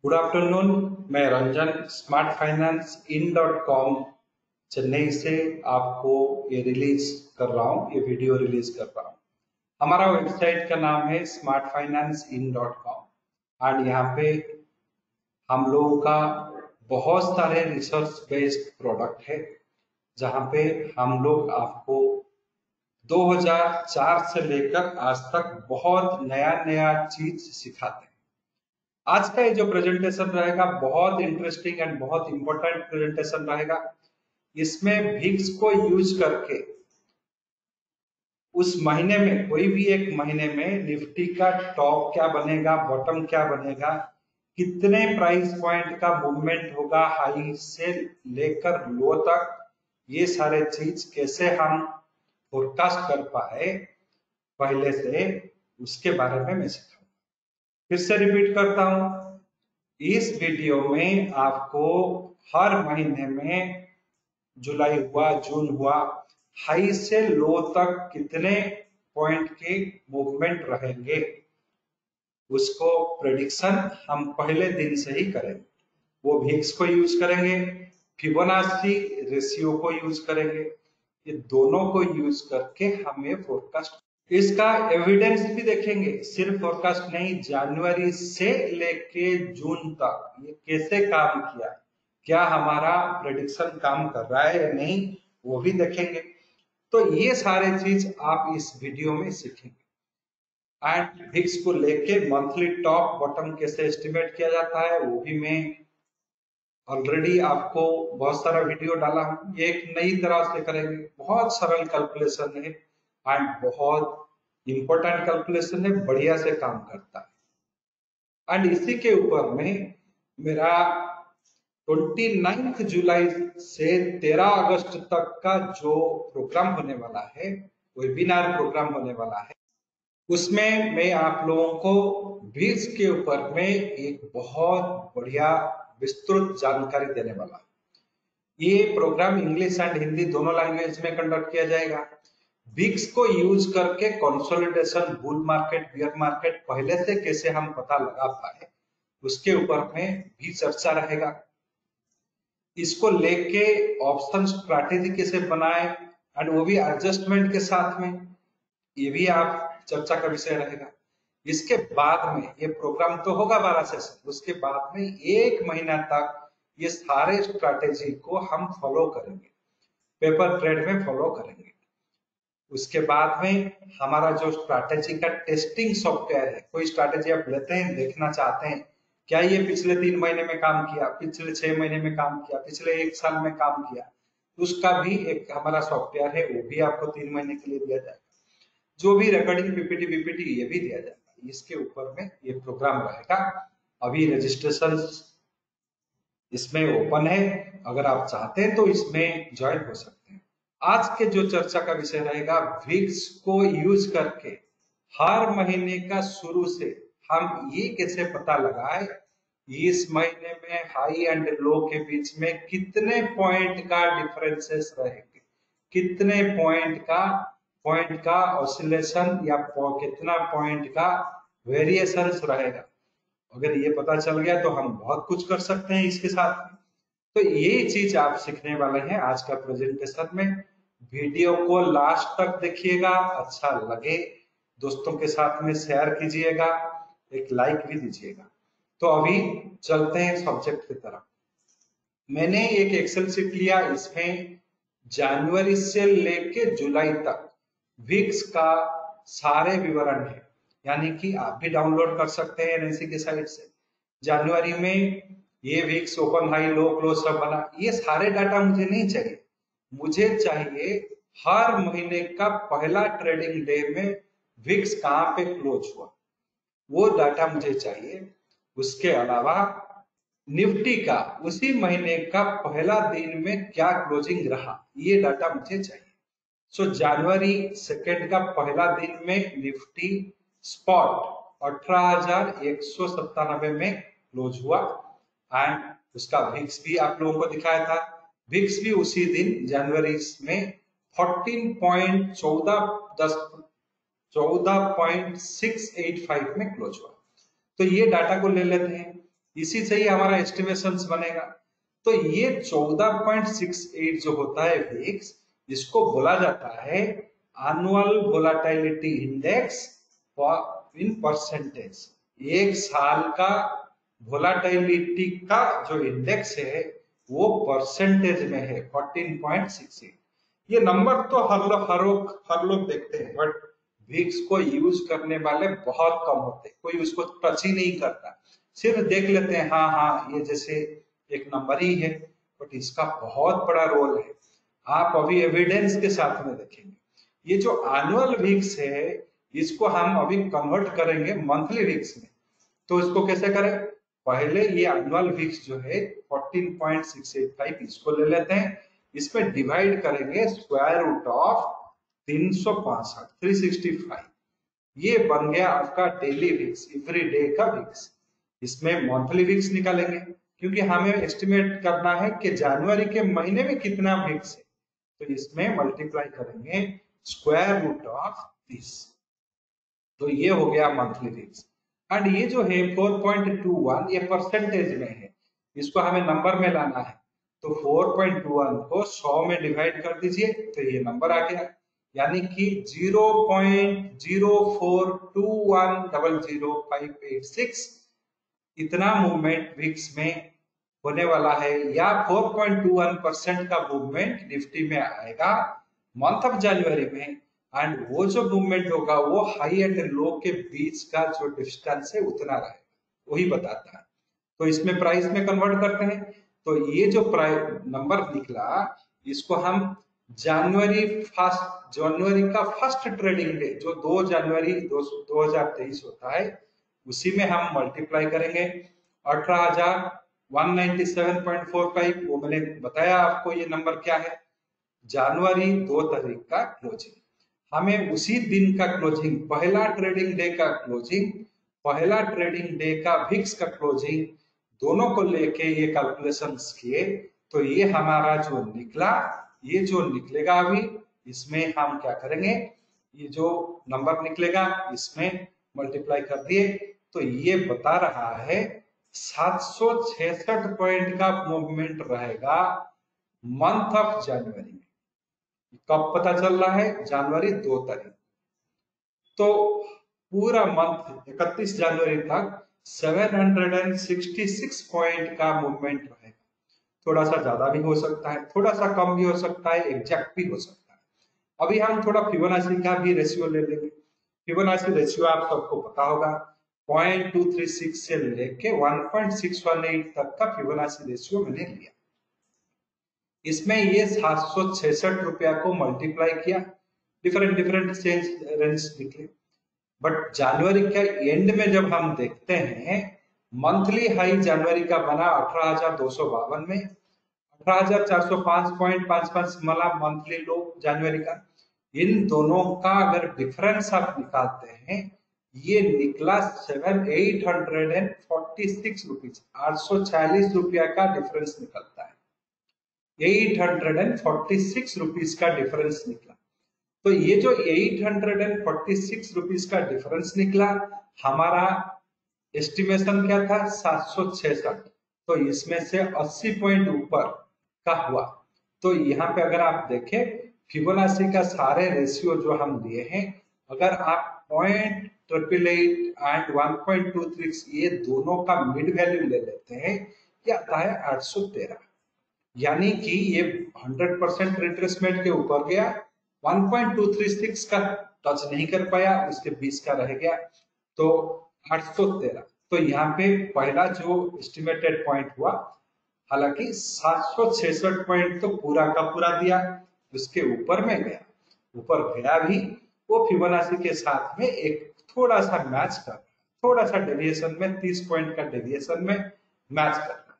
Good afternoon. मैं Ranjan smart finance इन .com Chennai से आपको ये रिलीज कर रहा हूँ, ये वीडियो रिलीज कर रहा हूँ। हमारा वेबसाइट का नाम है स्मार्ट फाइनेंस इन .com और यहाँ पे हम लोगों का बहुत सारे रिसर्च बेस्ड प्रोडक्ट है, जहाँ पे हम लोग आपको 2004 से लेकर आज तक बहुत नया नया चीज सिखाते हैं। आज का ये जो प्रेजेंटेशन रहेगा बहुत इंटरेस्टिंग एंड बहुत इंपॉर्टेंट प्रेजेंटेशन रहेगा। इसमें भिक्स को यूज करके उस महीने में, कोई भी एक महीने में निफ्टी का टॉप क्या बनेगा, बॉटम क्या बनेगा, कितने प्राइस पॉइंट का मूवमेंट होगा हाई से लेकर लो तक, ये सारे चीज कैसे हम फोरकास्ट कर पाए पहले से, उसके बारे में मैं सिखाऊंगा। फिर से रिपीट करता हूं, इस वीडियो में आपको हर महीने में जुलाई हुआ, जून हुआ, हाई से लो तक कितने पॉइंट के मूवमेंट रहेंगे, उसको प्रेडिक्शन हम पहले दिन से ही करेंगे। वो भिक्स को यूज करेंगे, फिबोनाची रेशियो को यूज करेंगे, ये दोनों को यूज करके हम ये फोरकास्ट, इसका एविडेंस भी देखेंगे। सिर्फ फोरकास्ट नहीं, जनवरी से लेके जून तक ये कैसे काम किया, क्या हमारा प्रेडिक्शन काम कर रहा है या नहीं, वो भी देखेंगे। तो ये सारे चीज आप इस वीडियो में सीखेंगे। एंड भिक्स को लेके मंथली टॉप बॉटम कैसे एस्टिमेट किया जाता है, वो भी मैं ऑलरेडी आपको बहुत सारा वीडियो डाला हूं। ये एक नई तरह से करेंगे, बहुत सरल कैलकुलेशन है एंड बहुत इंपॉर्टेंट कैलकुलेशन है, बढ़िया से काम करता है। एंड इसी के ऊपर में मेरा 29 जुलाई से 13 अगस्त तक का जो प्रोग्राम होने वाला है, वेबिनार प्रोग्राम होने वाला है, उसमें मैं आप लोगों को बीज के ऊपर में एक बहुत बढ़िया विस्तृत जानकारी देने वाला हूं। ये प्रोग्राम इंग्लिश एंड हिंदी दोनों लैंग्वेज में कंडक्ट किया जाएगा। बिक्स को यूज करके consolidation, bull market, beer market पहले से कैसे हम पता लगा पाए, उसके ऊपर में भी चर्चा रहेगा। इसको लेके ऑप्शन स्ट्रैटेजी कैसे बनाए एंड वो भी एडजस्टमेंट के साथ में, ये भी आप चर्चा का विषय रहेगा। इसके बाद में ये प्रोग्राम तो होगा 12 सेशन, उसके बाद में एक महीना तक ये सारे स्ट्रैटेजी को हम फॉलो करेंगे, पेपर ट्रेड में फॉलो करेंगे। उसके बाद में हमारा जो स्ट्रैटेजी का टेस्टिंग सॉफ्टवेयर है, कोई स्ट्रैटेजी आप लेते हैं, देखना चाहते हैं क्या ये पिछले 3 महीने में काम किया, पिछले 6 महीने में काम किया, पिछले 1 साल में काम किया, उसका भी एक हमारा सॉफ्टवेयर है, वो भी आपको 3 महीने के लिए दिया जाएगा। जो भी रिकॉर्डिंग पीपीटी बीपीटी ये भी दिया जाएगा। इसके ऊपर में ये प्रोग्राम रहेगा। अभी रजिस्ट्रेशन इसमें ओपन है, अगर आप चाहते हैं तो इसमें ज्वाइन हो सकते हैं। आज के जो चर्चा का विषय रहेगा, विक्स को यूज करके हर महीने का शुरू से हम ये कैसे पता लगाए इस महीने में हाई एंड लो के बीच में कितने पॉइंट का डिफरेंसेस रहेंगे, कितने पॉइंट का ऑसिलेशन या कितना पॉइंट का वेरिएशंस रहेगा। अगर ये पता चल गया तो हम बहुत कुछ कर सकते हैं इसके साथ। तो ये चीज आप सीखने वाले हैं आज का प्रेजेंटेशन में। वीडियो को लास्ट तक देखिएगा, अच्छा लगे दोस्तों के साथ में शेयर कीजिएगा, एक लाइक भी दीजिएगा। तो अभी चलते हैं सब्जेक्ट की तरफ। मैंने एक एक्सेल शीट लिया, इसमें जनवरी से लेके जुलाई तक विक्स का सारे विवरण है, यानी कि आप भी डाउनलोड कर सकते हैं एनएससी के साइट से। जनवरी में ये wicks open high low close सब बना, ये सारे डाटा मुझे नहीं चाहिए। मुझे चाहिए हर महीने का पहला ट्रेडिंग डे में विक्स कहां पे क्लोज हुआ, वो डाटा मुझे चाहिए। उसके अलावा निफ्टी का उसी महीने का पहला दिन में क्या क्लोजिंग रहा, ये डाटा मुझे चाहिए। सो जनवरी 2 का पहला दिन में निफ्टी स्पॉट 18,197 में क्लोज हुआ एंड उसका भिक्स भी आप लोगों को दिखाया था। भिक्स भी उसी दिन जनवरी में 14.685 में क्लोज हुआ। तो ये डाटा को ले लेते हैं। इसी से ही हमारा एस्टिमेशंस बनेगा। तो ये 14.68 जो होता है विक्स, इसको बोला जाता है annual volatility index in percentage. एक साल का वोलाटिलिटी का जो इंडेक्स है वो परसेंटेज में है 14.68। ये नंबर तो हर लोग देखते हैं, बट विक्स को यूज करने वाले बहुत कम होते हैं, कोई उसको टच ही नहीं करता, सिर्फ देख लेते हैं हाँ हाँ ये जैसे एक नंबर ही है, बट इसका बहुत बड़ा रोल है। आप अभी एविडेंस के साथ में देखेंगे। ये जो एनुअल विक्स है इसको हम अभी कन्वर्ट करेंगे मंथली विक्स में। तो इसको कैसे करें? पहले ये एनुअल विक्स जो है 14.685 इसको ले लेते हैं, इसमें डिवाइड करेंगे स्क्वायर रूट ऑफ 365 365, ये बन गया आपका डेली विक्स, एवरी डे का विक्स। इसमें मंथली विक्स निकालेंगे क्योंकि हमें एस्टिमेट करना है कि जनवरी के महीने में कितना विक्स है, तो इसमें मल्टीप्लाई करेंगे स्क्वायर रूट ऑफ 30, तो ये हो गया मंथली विक्स। एंड ये जो है 4.21 ये परसेंटेज में है, इसको हमें नंबर में लाना है, तो 4.21 को 100 में डिवाइड कर दीजिए तो ये नंबर आ गया, यानी कि 0.042100586 इतना मूवमेंट विक्स में होने वाला है, या 4.21% का मूवमेंट निफ्टी में आएगा मंथ ऑफ जनवरी में। एंड वो जो मूवमेंट होगा वो हाई एंड लो के बीच का जो डिस्टेंस है उतना रहेगा, वही बताता है। तो इसमें प्राइस में कन्वर्ट करते हैं, तो ये जो नंबर निकला इसको हम जनवरी का फर्स्ट ट्रेडिंग डे जो 2 जनवरी 2023 होता है उसी में हम मल्टीप्लाई करेंगे 18,197.45, वो मैंने बताया आपको ये नंबर क्या है, जनवरी 2 तारीख का क्लोजिंग। हमें उसी दिन का क्लोजिंग, पहला ट्रेडिंग डे का क्लोजिंग, पहला ट्रेडिंग डे का विक्स का क्लोजिंग, दोनों को लेके ये कैलकुलेशंस किए, तो ये हमारा जो निकला, ये जो निकलेगा अभी इसमें हम क्या करेंगे, ये जो नंबर निकलेगा इसमें मल्टीप्लाई कर दिए, तो ये बता रहा है 766 पॉइंट का मूवमेंट रहेगा मंथ ऑफ जनवरी में। कब पता चल रहा है? जनवरी 2 तारीख। तो पूरा मंथ 31 जनवरी तक 766 पॉइंट का मूवमेंट रहेगा। थोड़ा सा ज्यादा भी हो सकता है, थोड़ा सा कम भी हो सकता है, एग्जैक्ट भी हो सकता है। अभी हम थोड़ा फिबोनाची का भी रेशियो ले लेंगे। फिबोनाची रेशियो आप सबको पता होगा, 0.236 से लेके 1.618 तक का फिबोनाची रेशियो मैंने लिया। इसमें ये 766 रुपया को मल्टीप्लाई किया, डिफरेंट डिफरेंट चेंज रेंज निकले, बट जनवरी के एंड में जब हम देखते हैं मंथली हाई जनवरी का बना 18,252 में, 18,405.55 मला मंथली लो जनवरी का। इन दोनों का अगर डिफरेंस आप निकालते हैं ये निकला 846 रुपीज, 846 रुपया का डिफरेंस निकलता है, 846 रुपीज का डिफरेंस निकला। तो ये जो 846 रुपीज का डिफरेंस निकला, हमारा एस्टिमेशन क्या था 766, तो इसमें से 80 पॉइंट ऊपर का हुआ। तो यहाँ पे अगर आप देखें फिबोनाची का सारे रेशियो जो हम लिए हैं, अगर आप 0.888 एंड 1.23 ये दोनों का मिड वैल्यू ले लेते हैं, ये आता है 813, यानी कि ये 100% रिट्रेसमेंट के ऊपर गया, 1.236 का टच नहीं कर पाया, उसके 20 का रह गया, तो 813। तो यहाँ पे पहला जो एस्टिमेटेड पॉइंट हुआ, हालांकि 766 पॉइंट तो पूरा का पूरा दिया, उसके ऊपर में गया, ऊपर गया भी, वो फिबोनाची के साथ में एक थोड़ा सा मैच कर रहा, थोड़ा सा डेविएशन में 30 पॉइंट का डेविएशन में मैच कर रहा।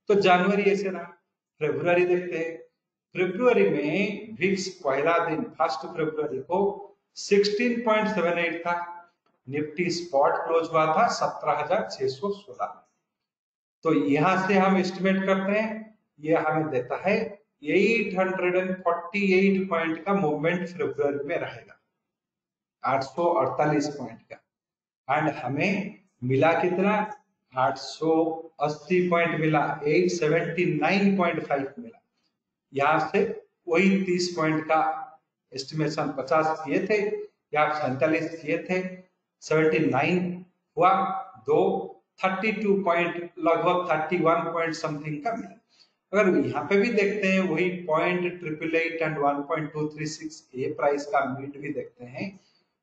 तो जनवरी ऐसे रहा। फरवरी देखते हैं, फरवरी में विक्स पहला दिन फर्स्ट फरवरी को 16.78 था, निफ्टी स्पॉट क्लोज हुआ था 17,616। तो यहां से हम एस्टिमेट करते हैं, ये हमें देता है 848 पॉइंट का मूवमेंट फरवरी में रहेगा, 848 पॉइंट का। एंड हमें मिला कितना? 880 पॉइंट मिला, 879.5 मिला। यहाँ से वही 30 पॉइंट का एस्टिमेशन 50 किए थे या 47 किए थे, 79 हुआ, दो 32 पॉइंट, लगभग 31 पॉइंट समथिंग का मिला। अगर यहाँ पे भी देखते हैं वही 0.888 एंड 1.236 ये प्राइस का मिड भी देखते हैं,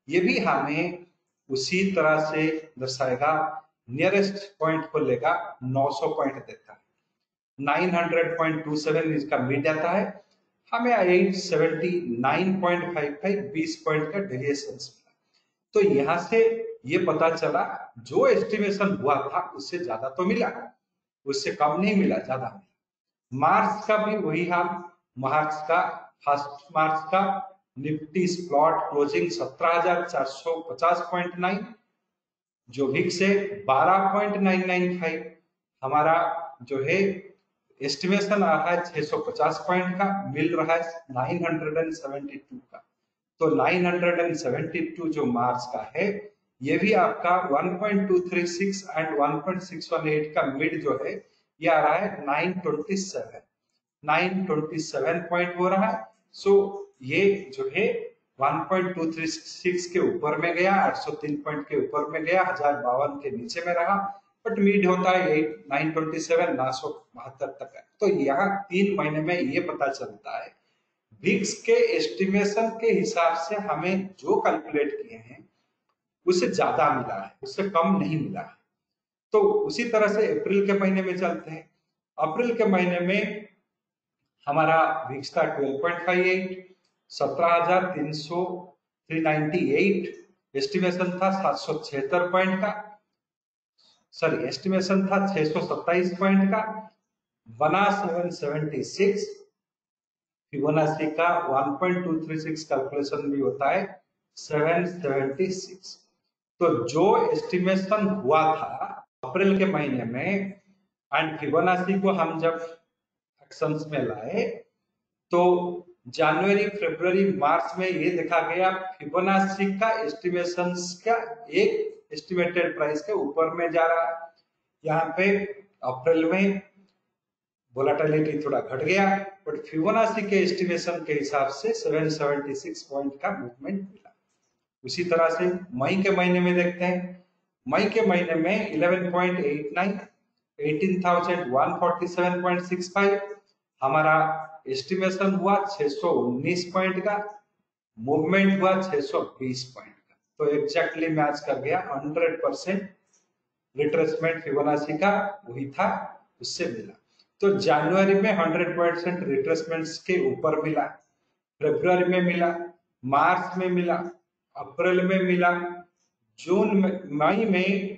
ये भी हमें उसी तरह से दर्शाएगा। नियरेस्ट पॉइंट को लेगा 900 पॉइंट देता है, 900.27 इसका मिड आता है, हमें 879.55 20 पॉइंट का डेविएशन मिला। तो यहाँ से ये पता चला जो एस्टिमेशन हुआ था उससे ज्यादा तो मिला, उससे कम नहीं मिला, ज्यादा मिला। मार्च का भी वही हाल, मार्च का फर्स्ट मार्च का निफ्टी स्पॉट क्लोजिंग 17,450.9, जो विक्स है 12.995, हमारा जो है एस्टिमेशन आ रहा है 650 पॉइंट का, मिल रहा है 972 का। तो 972 जो मार्च का है, ये भी आपका 1.236 एंड 1.618 का मिड जो है ये आ रहा है 927 पॉइंट हो रहा है। सो ये जो है 1.236 के ऊपर में गया, 803 पॉइंट के ऊपर में गया, 1052 के नीचे में रहा, बट मिड होता है 927 972 तक है। तो यहाँ 3 महीने में ये पता चलता है विक्स के एस्टिमेशन के हिसाब से हमें जो कैलकुलेट किए हैं उससे ज्यादा मिला है, उससे कम नहीं मिला है। तो उसी तरह से अप्रैल के महीने में चलते हैं। अप्रैल के महीने में हमारा विक्स था 12.58, 17,398, एस्टिमेशन था 776 पॉइंट का, सॉरी एस्टिमेशन था 627 पॉइंट का, बना 776। फिबोनाची का 1.236 कैलकुलेशन भी होता है 776। तो जो एस्टिमेशन हुआ था अप्रैल के महीने में एंड फिबोनाची को हम जब एक्शंस में लाए तो जनवरी फरवरी मार्च में ये देखा गया फिबोनाची का एस्टिमेशन का एक एस्टिमेटेड प्राइस के ऊपर में जा रहा है। यहाँ पे अप्रैल में वोलेटिलिटी थोड़ा घट गया, बट फिबोनाची के एस्टिमेशन के हिसाब से 776 पॉइंट का मूवमेंट मिला। उसी तरह से मई के महीने में देखते हैं। मई के महीने में 11.89, 18,147.65, हमारा एस्टिमेशन हुआ 619 पॉइंट का, मूवमेंट हुआ 620 पॉइंट का। तो एग्जैक्टली मैच कर गया, 100% रिट्रेसमेंट फिबोनाची का वही था, उससे मिला। तो जनवरी में 100% रिट्रेसमेंट्स के ऊपर मिला, फरवरी में मिला, मार्च में मिला, अप्रैल में मिला, जून में, मई में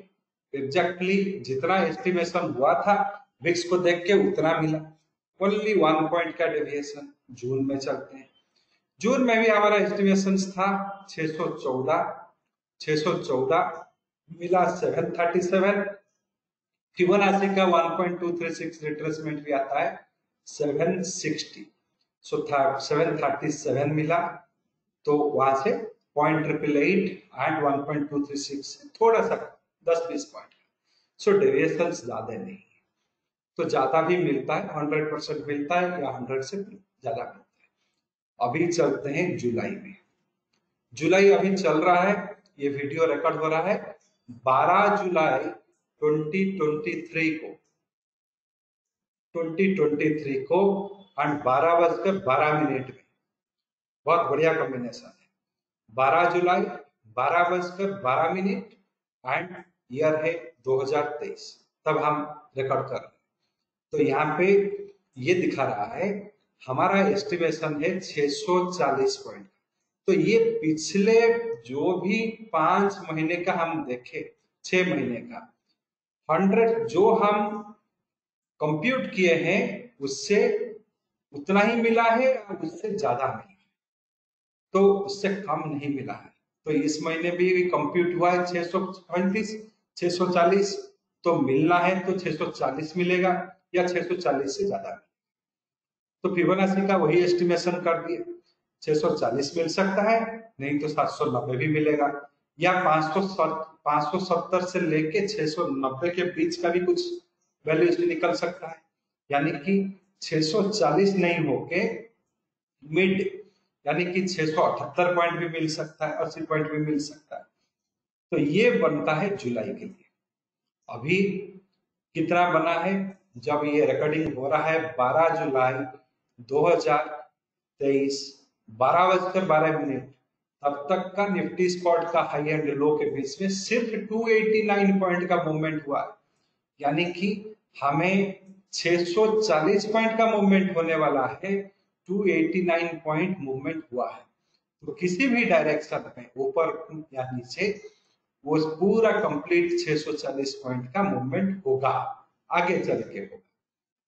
एग्जैक्टली जितना एस्टिमेशन हुआ था विक्स को देख के उतना मिला, ओनली 1 पॉइंट का डेविएशन। जून में चलते हैं। जून में भी हमारा एस्टिमेशन था 614 मिला 737। फिबोनाची का 1.236 रिट्रेसमेंट भी आता है 760, सो 737 मिला। तो वहां से 0.888 एंड 1.236 थोड़ा सा 10-20 पॉइंट, सो डेविएशन ज्यादा नहीं है। तो ज्यादा भी मिलता है, 100% मिलता है या 100 से ज्यादा मिलता है। अभी चलते हैं जुलाई में। जुलाई अभी चल रहा है, ये वीडियो रिकॉर्ड हो रहा है 12 जुलाई 2023 को एंड 12:12 में। बहुत बढ़िया कॉम्बिनेशन है, 12 जुलाई 12:12 एंड ईयर है 2023, तब हम रिकॉर्ड कर रहे हैं। तो यहाँ पे ये दिखा रहा है हमारा एस्टिमेशन है 640 पॉइंट। तो ये पिछले जो भी 5 महीने का हम देखे, 6 महीने का 100 जो हम कंप्यूट किए हैं उससे उतना ही मिला है, उससे ज्यादा मिला है, तो उससे कम नहीं मिला है। तो इस महीने भी कंप्यूट हुआ है 635 640, तो मिलना है तो 640 मिलेगा या 640 से ज्यादा। तो फिबोनाची का वही एस्टिमेशन कर दिए, 640 मिल सकता है, नहीं तो 790 भी मिलेगा। या 570 से लेके 690 के बीच का भी कुछ वैल्यू निकल सकता है, यानी कि 640 नहीं होके मिड, यानी कि 678 पॉइंट भी मिल सकता है, 80 पॉइंट भी मिल सकता है। तो ये बनता है जुलाई के लिए। अभी कितना बना है, जब ये रिकॉर्डिंग हो रहा है 12 जुलाई 2023 12:12, तब तक का निफ्टी स्पॉट का हाई एंड लो के बीच में सिर्फ 289 पॉइंट का मूवमेंट हुआ है, यानी कि हमें 640 पॉइंट का मूवमेंट होने वाला है, 289 पॉइंट मूवमेंट हुआ है। तो किसी भी डायरेक्शन में ऊपर या नीचे वो पूरा कंप्लीट 640 पॉइंट का मूवमेंट होगा, आगे चल के होगा,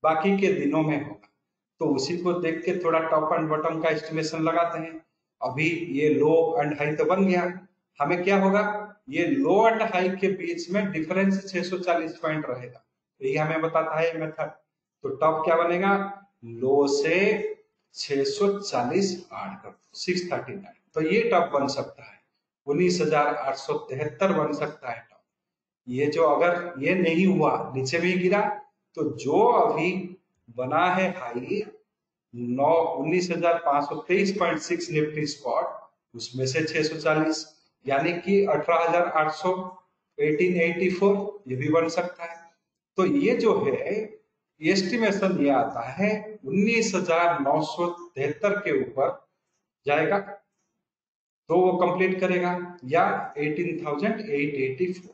बाकी के दिनों में होगा। तो उसी को देख के थोड़ा टॉप एंड बॉटम का एस्टिमेशन लगाते हैं। अभी ये लो एंड हाई तो बन गया, हमें क्या होगा, ये लो एंड हाई के बीच में डिफरेंस 640 पॉइंट रहेगा, यही हमें बताता है मेथड। तो टॉप क्या बनेगा, लो से 640 ऐड कर 639, तो ये टॉप बन सकता है 19,873 बन सकता है टॉप। ये जो अगर ये नहीं हुआ, नीचे भी गिरा, तो जो अभी बना है हाई 19,523.6 निफ्टी स्पॉट, उसमें से 640 यानी कि 18,800 1884 ये भी बन सकता है। तो ये जो है एस्टिमेशन ये आता है 19,973 के ऊपर जाएगा तो वो कंप्लीट करेगा, या 18,884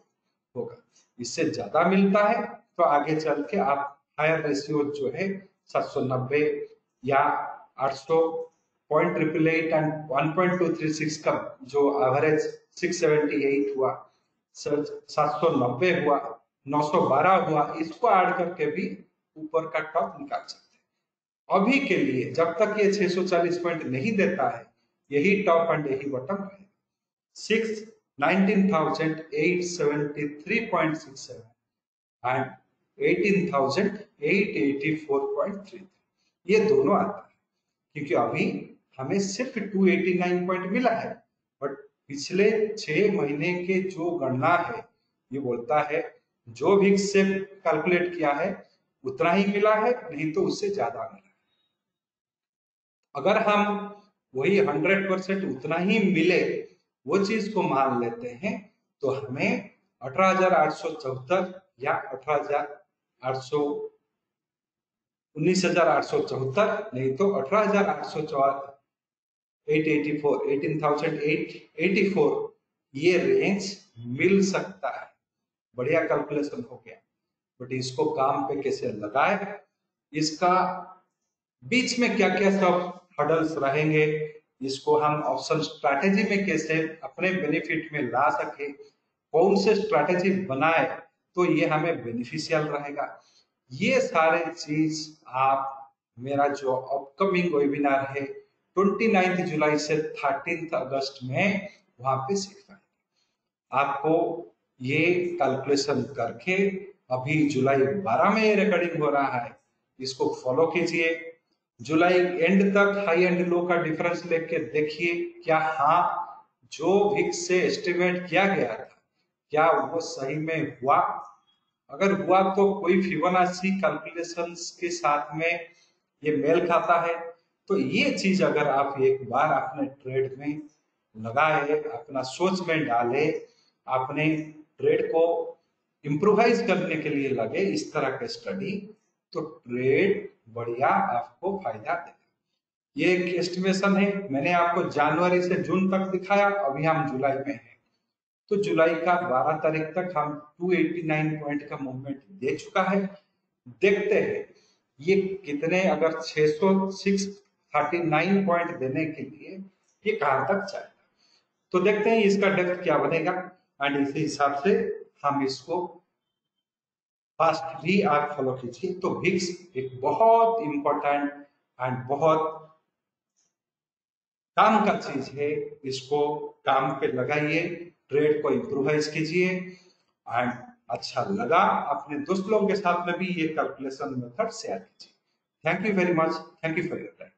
होगा। इससे ज्यादा मिलता है तो आगे चल के आप हायर रेशियो जो है 790 या 800 0.888 एंड 1.236 का जो एवरेज 678 हुआ, 790 हुआ, 912 हुआ, इसको ऐड करके भी ऊपर का टॉप निकाल सकते हैं। अभी के लिए जब तक ये 640 पॉइंट नहीं देता है, यही टॉप एंड यही बॉटम है, 19,873.67 एंड 18,884.33, ये दोनों आता है, क्योंकि अभी हमें सिर्फ 289 पॉइंट मिला है, बट पिछले 6 महीने के जो गणना है ये बोलता है जो भी से कैलकुलेट किया है उतना ही मिला है, नहीं तो उससे ज्यादा मिला है। अगर हम वही 100% उतना ही मिले, वो चीज को मान लेते हैं, तो हमें 18,874 या 18,800 19,874 नहीं तो 18,884 18,884 ये रेंज मिल सकता है। बढ़िया कैलकुलेशन हो गया, बट इसको काम पे कैसे लगाए, इसका बीच में क्या क्या सब हडल्स रहेंगे, इसको हम ऑप्शन स्ट्रैटेजी में कैसे अपने बेनिफिट में ला सके, कौन से स्ट्रैटेजी बनाए तो ये हमें बेनिफिशियल रहेगा, ये सारे चीज आप मेरा जो अपकमिंग वेबिनार है 29 जुलाई से 13 अगस्त में वहां पे सीख पाएंगे। आपको ये कैलकुलेशन करके, अभी जुलाई 12 में ये रिकॉर्डिंग हो रहा है, इसको फॉलो कीजिए, जुलाई एंड तक हाई एंड लो का डिफरेंस लेके देखिए, क्या हाँ जो विक्स से एस्टिमेट किया गया था क्या वो सही में हुआ, अगर हुआ तो कोई फिबोनाची कैलकुलेशंस के साथ में ये मेल खाता है, तो ये चीज अगर आप एक बार अपने ट्रेड में लगाए, अपना सोच में डाले, अपने ट्रेड को इम्प्रोवाइज करने के लिए लगे इस तरह के स्टडी, तो ट्रेड बढ़िया आपको फायदा देगा। ये एक एस्टिमेशन है, मैंने आपको जनवरी से जून तक दिखाया, अभी हम जुलाई में हैं, तो जुलाई का 12 तारीख तक हम 289 पॉइंट का मूवमेंट दे चुका है। देखते हैं ये कितने, अगर 639 पॉइंट देने के लिए ये कहां तक जाएगा, तो देखते हैं इसका डेप्थ क्या बनेगा, एंड इसी हिसाब से हम इसको फास्ट भी आप फॉलो कीजिए। तो विक्स एक बहुत इंपॉर्टेंट एंड बहुत काम का चीज है, इसको काम पे लगाइए, ट्रेड को इम्प्रोवाइज कीजिए, एंड अच्छा लगा अपने दोस्त लोगों के साथ में भी ये कैलकुलेशन मेथड शेयर कीजिए। Thank you very much, thank you for your time.